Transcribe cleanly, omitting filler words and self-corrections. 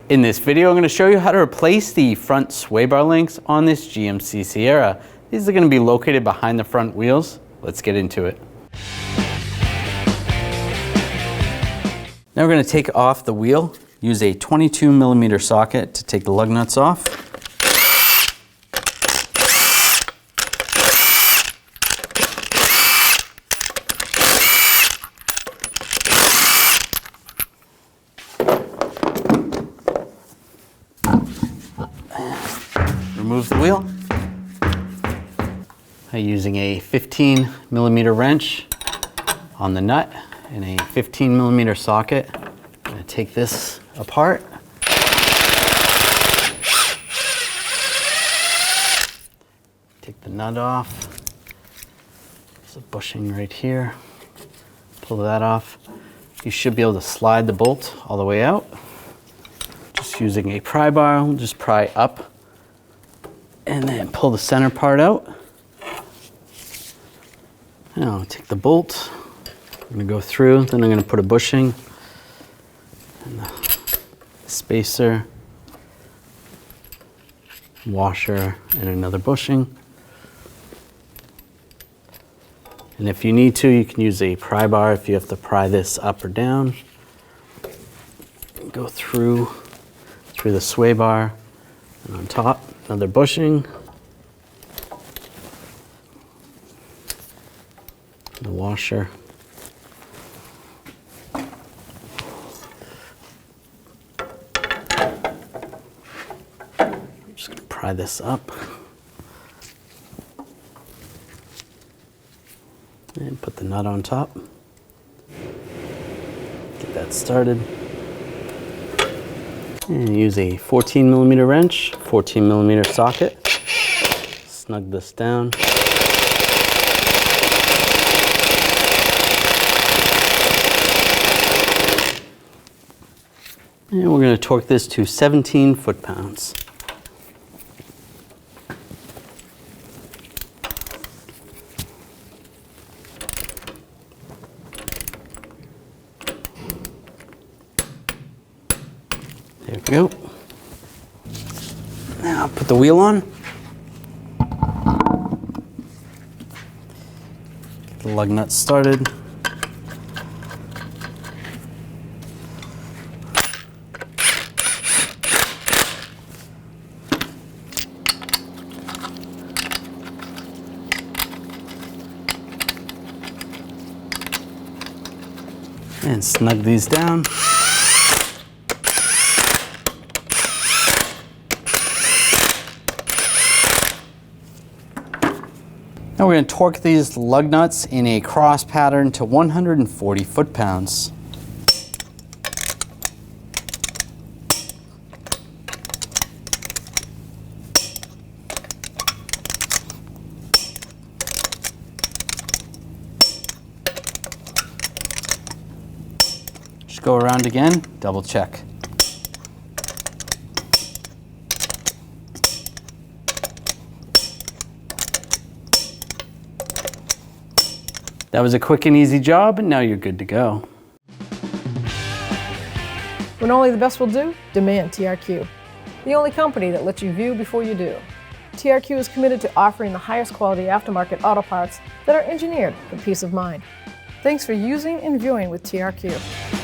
In this video, I'm going to show you how to replace the front sway bar links on this GMC Sierra. These are going to be located behind the front wheels. Let's get into it. Now we're going to take off the wheel. Use a 22mm socket to take the lug nuts off. Remove the wheel by using a 15mm wrench on the nut and a 15mm socket. I'm going to take this apart. Take the nut off. There's a bushing right here. Pull that off. You should be able to slide the bolt all the way out. Just using a pry bar, we'll just pry up and then pull the center part out. Now take the bolt. I'm going to go through, then I'm going to put a bushing and the spacer, washer, and another bushing. And if you need to, you can use a pry bar if you have to pry this up or down. Go through the sway bar, and on top, another bushing. The washer. I'm just going to pry this up. And put the nut on top. Get that started. And use a 14mm wrench, 14mm socket. Snug this down. And we're going to torque this to 17 foot-pounds. There we go. Now put the wheel on. Get the lug nuts started. And snug these down. Now we're going to torque these lug nuts in a cross pattern to 140 foot-pounds. Just go around again, double check. That was a quick and easy job, and now you're good to go. When only the best will do, demand TRQ. The only company that lets you view before you do. TRQ is committed to offering the highest quality aftermarket auto parts that are engineered for peace of mind. Thanks for using and viewing with TRQ.